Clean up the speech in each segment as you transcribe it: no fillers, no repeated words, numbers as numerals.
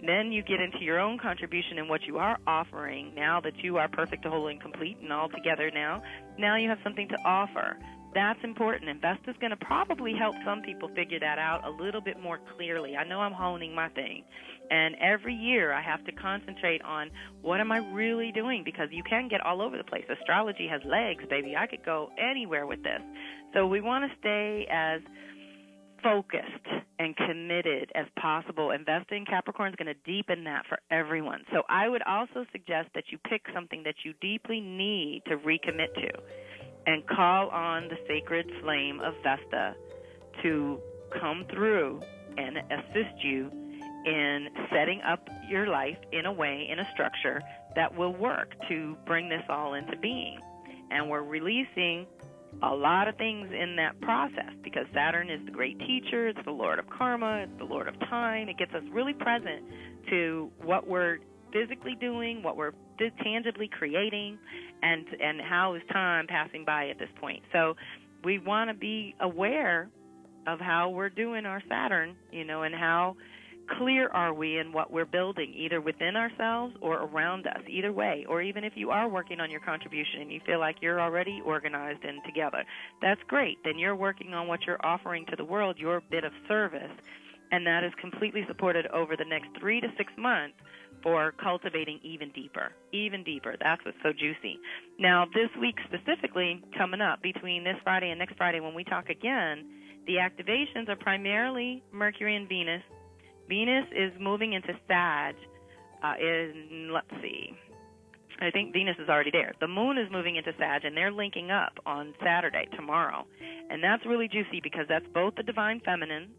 Then you get into your own contribution and what you are offering now that you are perfect, whole, and complete and all together now. Now you have something to offer. That's important, and Vesta's going to probably help some people figure that out a little bit more clearly. I know I'm honing my thing, and every year I have to concentrate on what am I really doing, because you can get all over the place. Astrology has legs, baby. I could go anywhere with this. So we want to stay as focused and committed as possible. Investing in Capricorn is going to deepen that for everyone. So I would also suggest that you pick something that you deeply need to recommit to, and call on the sacred flame of Vesta to come through and assist you in setting up your life in a way, in a structure that will work to bring this all into being. And we're releasing a lot of things in that process, because Saturn is the great teacher, it's the Lord of Karma, it's the Lord of Time. It gets us really present to what we're physically doing, what we're tangibly creating, and how is time passing by at this point. So we want to be aware of how we're doing our Saturn, and how clear are we in what we're building, either within ourselves or around us, either way. Or even if you are working on your contribution and you feel like you're already organized and together, that's great. Then you're working on what you're offering to the world, your bit of service, and that is completely supported over the next 3 to 6 months for cultivating even deeper, even deeper. That's what's so juicy. Now, this week specifically, coming up between this Friday and next Friday when we talk again, the activations are primarily Mercury and Venus. Venus is moving into Sag let's see, I think Venus is already there. The moon is moving into Sag, and they're linking up on Saturday, tomorrow. And that's really juicy because that's both the divine feminine,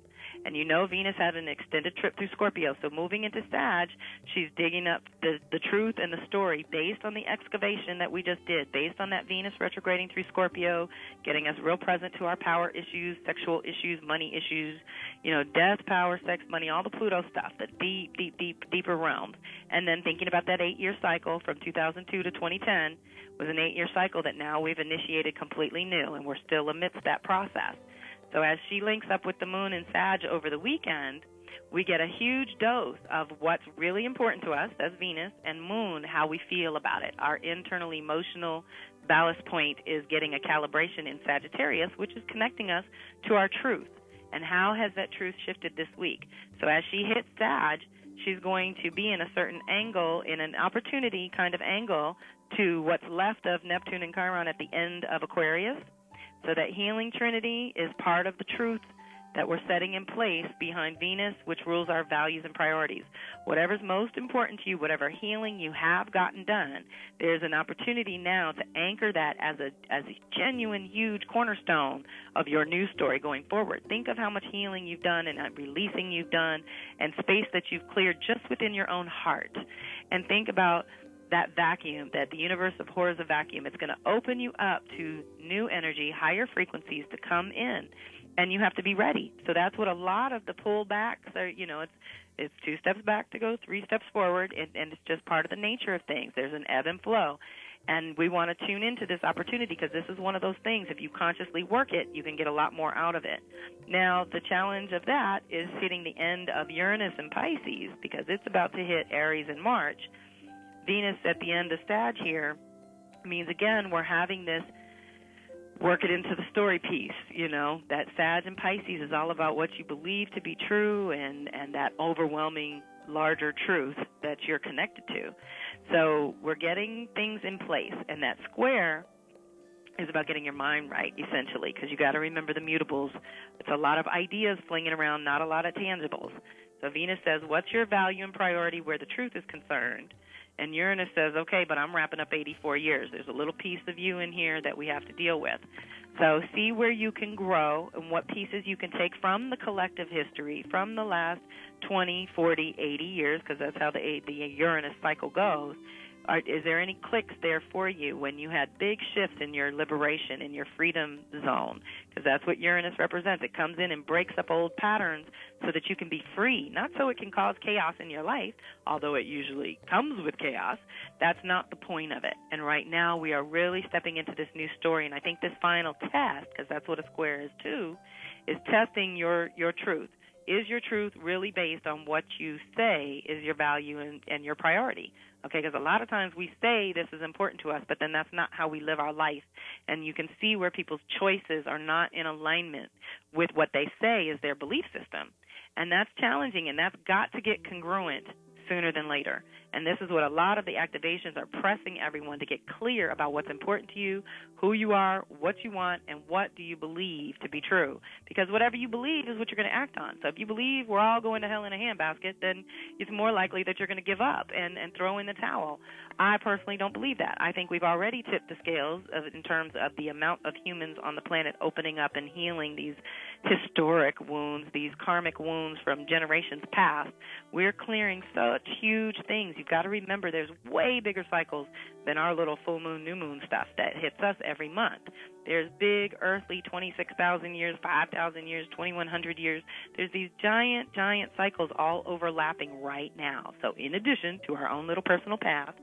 and Venus had an extended trip through Scorpio. So moving into Sag, she's digging up the truth and the story based on the excavation that we just did, based on that Venus retrograding through Scorpio, getting us real present to our power issues, sexual issues, money issues, death, power, sex, money, all the Pluto stuff, the deeper realms. And then thinking about that 8-year cycle from 2002 to 2010 was an 8-year cycle that now we've initiated completely new, and we're still amidst that process. So as she links up with the moon in Sag over the weekend, we get a huge dose of what's really important to us, that's Venus, and moon, how we feel about it. Our internal emotional ballast point is getting a calibration in Sagittarius, which is connecting us to our truth. And how has that truth shifted this week? So as she hits Sag, she's going to be in a certain angle, in an opportunity kind of angle, to what's left of Neptune and Chiron at the end of Aquarius. So that healing trinity is part of the truth that we're setting in place behind Venus, which rules our values and priorities. Whatever's most important to you, whatever healing you have gotten done, there's an opportunity now to anchor that as a genuine, huge cornerstone of your new story going forward. Think of how much healing you've done and releasing you've done and space that you've cleared just within your own heart. And think about that vacuum, that the universe abhors a vacuum. It's going to open you up to new energy, higher frequencies to come in, and you have to be ready. So that's what a lot of the pullbacks are. It's 2 steps back to go 3 steps forward, and it's just part of the nature of things. There's an ebb and flow, and we want to tune into this opportunity because this is one of those things. If you consciously work it, you can get a lot more out of it. Now, the challenge of that is hitting the end of Uranus and Pisces, because it's about to hit Aries in March. Venus at the end of Sag here means, again, we're having this work it into the story piece, that Sag and Pisces is all about what you believe to be true and that overwhelming larger truth that you're connected to. So we're getting things in place, and that square is about getting your mind right, essentially, because you got to remember the mutables. It's a lot of ideas flinging around, not a lot of tangibles. So Venus says, what's your value and priority where the truth is concerned? And Uranus says, okay, but I'm wrapping up 84 years. There's a little piece of you in here that we have to deal with. So see where you can grow and what pieces you can take from the collective history, from the last 20, 40, 80 years, because that's how the Uranus cycle goes. Is there any clicks there for you when you had big shifts in your liberation, in your freedom zone? Because that's what Uranus represents. It comes in and breaks up old patterns so that you can be free, not so it can cause chaos in your life, although it usually comes with chaos. That's not the point of it. And right now we are really stepping into this new story, and I think this final test, because that's what a square is too, is testing your truth. is your truth really based on what you say is your value and your priority? Okay, because a lot of times we say this is important to us, but then that's not how we live our life. And you can see where people's choices are not in alignment with what they say is their belief system. And that's challenging, and that's got to get congruent sooner than later. And this is what a lot of the activations are pressing everyone to get clear about what's important to you, who you are, what you want, and what do you believe to be true. Because whatever you believe is what you're going to act on. So if you believe we're all going to hell in a handbasket, then it's more likely that you're going to give up and throw in the towel. I personally don't believe that. I think we've already tipped the scales in terms of the amount of humans on the planet opening up and healing these historic wounds, these karmic wounds from generations past. We're clearing such huge things. You've got to remember there's way bigger cycles than our little full moon, new moon stuff that hits us every month. There's big earthly 26,000 years, 5,000 years, 2,100 years. There's these giant, giant cycles all overlapping right now. So in addition to our own little personal path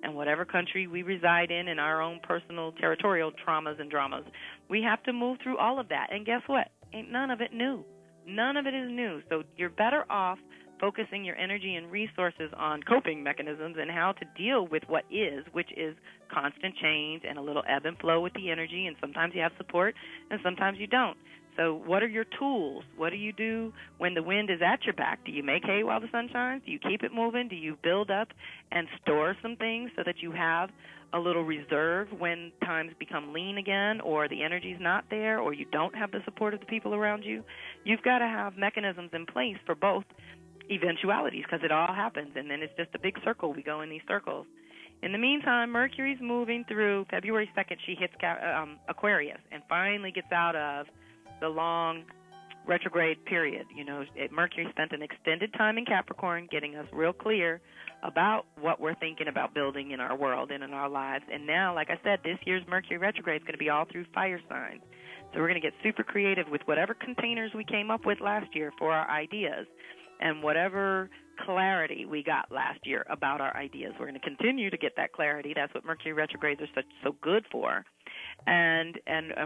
and whatever country we reside in our own personal territorial traumas and dramas, we have to move through all of that. And guess what? Ain't none of it new. None of it is new. So you're better off focusing your energy and resources on coping mechanisms and how to deal with what is, which is constant change and a little ebb and flow with the energy, and sometimes you have support and sometimes you don't. So what are your tools? What do you do when the wind is at your back? Do you make hay while the sun shines? Do you keep it moving? Do you build up and store some things so that you have a little reserve when times become lean again, or the energy's not there, or you don't have the support of the people around you? You've got to have mechanisms in place for both eventualities, because it all happens, and then it's just a big circle. We go in these circles. In the meantime, Mercury's moving through. February 2nd, she hits Aquarius and finally gets out of the long retrograde period. You know, Mercury spent an extended time in Capricorn getting us real clear about what we're thinking about building in our world and in our lives. And now, like I said, this year's Mercury retrograde is going to be all through fire signs. So we're going to get super creative with whatever containers we came up with last year for our ideas and whatever clarity we got last year about our ideas. We're going to continue to get that clarity. That's what Mercury retrogrades are so good for. And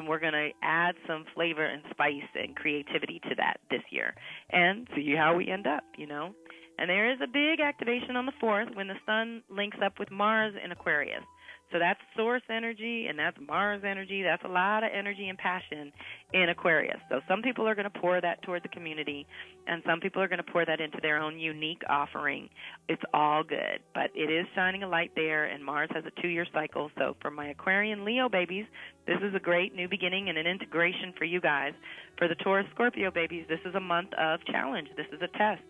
we're going to add some flavor and spice and creativity to that this year and see how we end up, you know. And there is a big activation on the 4th when the sun links up with Mars in Aquarius. So that's source energy and that's Mars energy. That's a lot of energy and passion in Aquarius. So some people are going to pour that toward the community, and some people are going to pour that into their own unique offering. It's all good, but it is shining a light there, and Mars has a 2-year cycle. So for my Aquarian Leo babies, this is a great new beginning and an integration for you guys. For the Taurus Scorpio babies, this is a month of challenge. This is a test.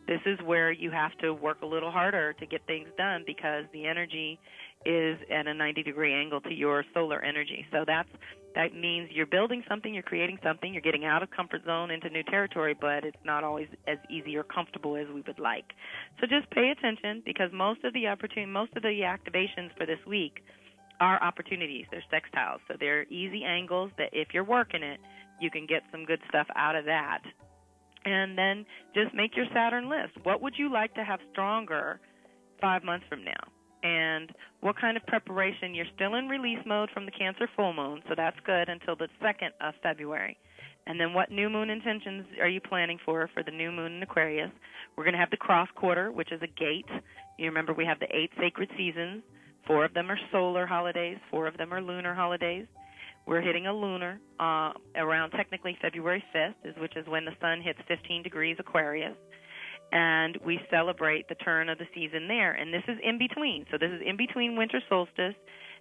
This is where you have to work a little harder to get things done because the energy is at a 90-degree angle to your solar energy. So that means you're building something, you're creating something, you're getting out of comfort zone into new territory, but it's not always as easy or comfortable as we would like. So just pay attention, because most of the activations for this week are opportunities. They're sextiles, so they're easy angles that if you're working it, you can get some good stuff out of that. And then just make your Saturn list. What would you like to have stronger 5 months from now? And what kind of preparation? You're still in release mode from the Cancer full moon, so that's good until the 2nd of February. And then what new moon intentions are you planning for the new moon in Aquarius? We're going to have the cross quarter, which is a gate. You remember we have the 8 sacred seasons. 4 of them are solar holidays. 4 of them are lunar holidays. We're hitting a lunar around technically February 5th, which is when the sun hits 15 degrees Aquarius. And we celebrate the turn of the season there. And this is in between. So this is in between winter solstice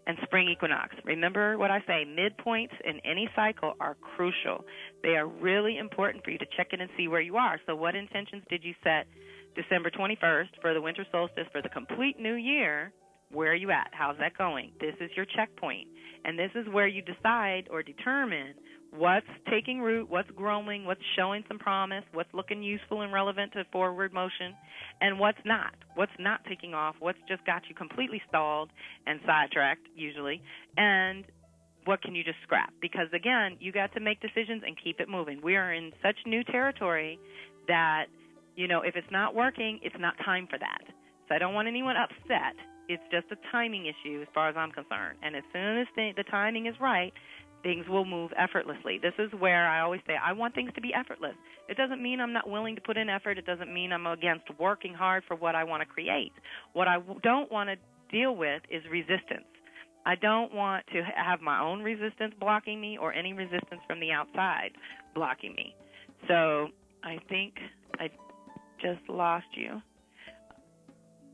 and spring equinox. Remember what I say, midpoints in any cycle are crucial. They are really important for you to check in and see where you are. So what intentions did you set December 21st for the winter solstice for the complete new year? Where are you at? How's that going? This is your checkpoint. And this is where you decide or determine what's taking root, what's growing, what's showing some promise, what's looking useful and relevant to forward motion, and what's not taking off, what's just got you completely stalled and sidetracked usually, and what can you just scrap? Because, again, you got to make decisions and keep it moving. We are in such new territory that, you know, if it's not working, it's not time for that. So I don't want anyone upset. It's just a timing issue as far as I'm concerned. And as soon as the timing is right, things will move effortlessly. This is where I always say I want things to be effortless. It doesn't mean I'm not willing to put in effort. It doesn't mean I'm against working hard for what I want to create. What I don't want to deal with is resistance. I don't want to have my own resistance blocking me or any resistance from the outside blocking me. So I think I just lost you.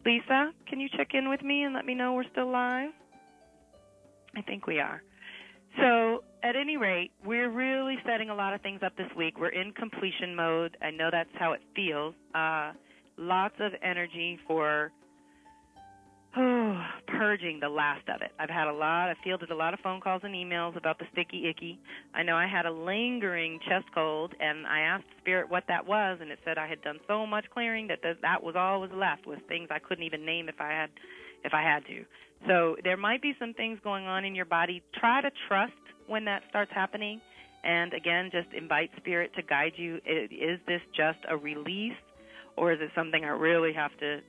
Lisa, can you check in with me and let me know we're still live? I think we are. So at any rate, we're really setting a lot of things up this week. We're in completion mode. I know that's how it feels. Lots of energy for purging the last of it. I fielded a lot of phone calls and emails about the sticky icky. I know I had a lingering chest cold, and I asked Spirit what that was, and it said I had done so much clearing that was all was left, was things I couldn't even name if I had to. So there might be some things going on in your body. Try to trust when that starts happening, and again, just invite Spirit to guide you. Is this just a release, or is it something I really have to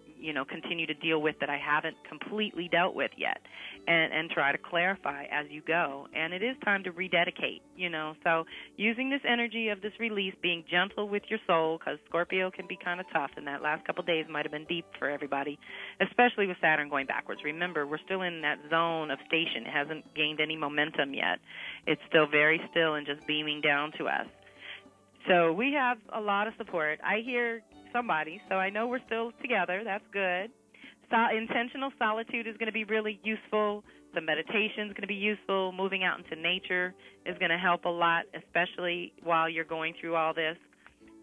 continue to deal with that I haven't completely dealt with yet, and try to clarify as you go. And it is time to rededicate, So using this energy of this release, being gentle with your soul, because Scorpio can be kind of tough, and that last couple of days might have been deep for everybody, especially with Saturn going backwards. Remember, we're still in that zone of station. It hasn't gained any momentum yet. It's still very still and just beaming down to us. So we have a lot of support. I hear somebody, so I know we're still together. That's good. Intentional solitude is going to be really useful. Some meditation is going to be useful. Moving out into nature is going to help a lot, especially while you're going through all this.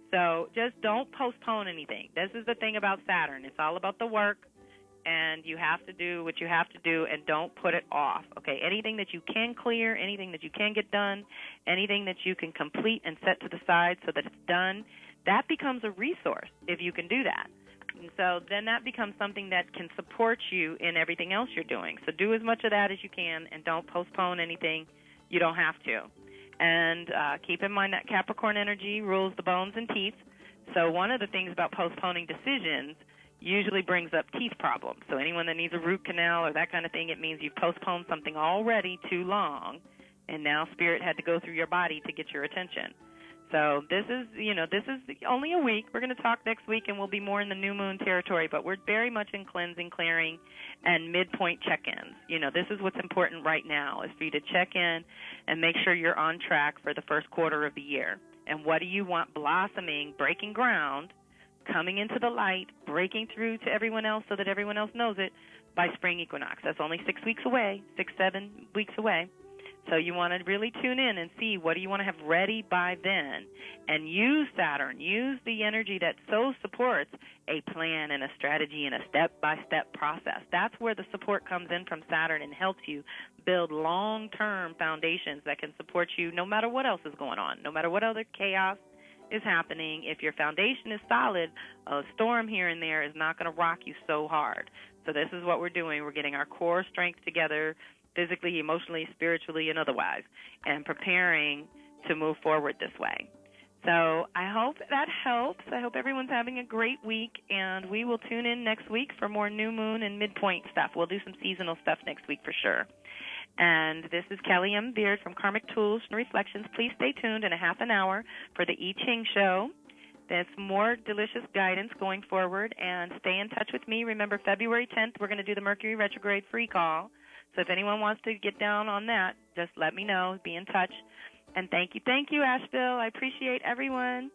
So just don't postpone anything. This is the thing about Saturn. It's all about the work, and you have to do what you have to do, and don't put it off, okay? Anything that you can clear, anything that you can get done, anything that you can complete and set to the side so that it's done, that becomes a resource if you can do that. And so then that becomes something that can support you in everything else you're doing. So do as much of that as you can, and don't postpone anything you don't have to. And keep in mind that Capricorn energy rules the bones and teeth. So one of the things about postponing decisions usually brings up teeth problems. So anyone that needs a root canal or that kind of thing, it means you've postponed something already too long, and now Spirit had to go through your body to get your attention. So this is only a week. We're going to talk next week, and we'll be more in the new moon territory, but we're very much in cleansing, clearing, and midpoint check-ins. This is what's important right now, is for you to check in and make sure you're on track for the first quarter of the year. And what do you want blossoming, breaking ground, coming into the light, breaking through to everyone else so that everyone else knows it by spring equinox? That's only 6 weeks away, 7 weeks away. So you want to really tune in and see what do you want to have ready by then, and use Saturn, use the energy that so supports a plan and a strategy and a step-by-step process. That's where the support comes in from Saturn and helps you build long-term foundations that can support you no matter what else is going on, no matter what other chaos is happening. If your foundation is solid, a storm here and there is not going to rock you so hard. So this is what we're doing. We're getting our core strength together, physically, emotionally, spiritually, and otherwise, and preparing to move forward this way. So I hope that helps. I hope everyone's having a great week, and we will tune in next week for more new moon and midpoint stuff. We'll do some seasonal stuff next week for sure. And this is Kelly M. Beard from Karmic Tools and Reflections. Please stay tuned in a half an hour for the I Ching Show. That's more delicious guidance going forward, and stay in touch with me. Remember, February 10th, we're going to do the Mercury retrograde free call. So if anyone wants to get down on that, just let me know. Be in touch. And thank you, Asheville. I appreciate everyone.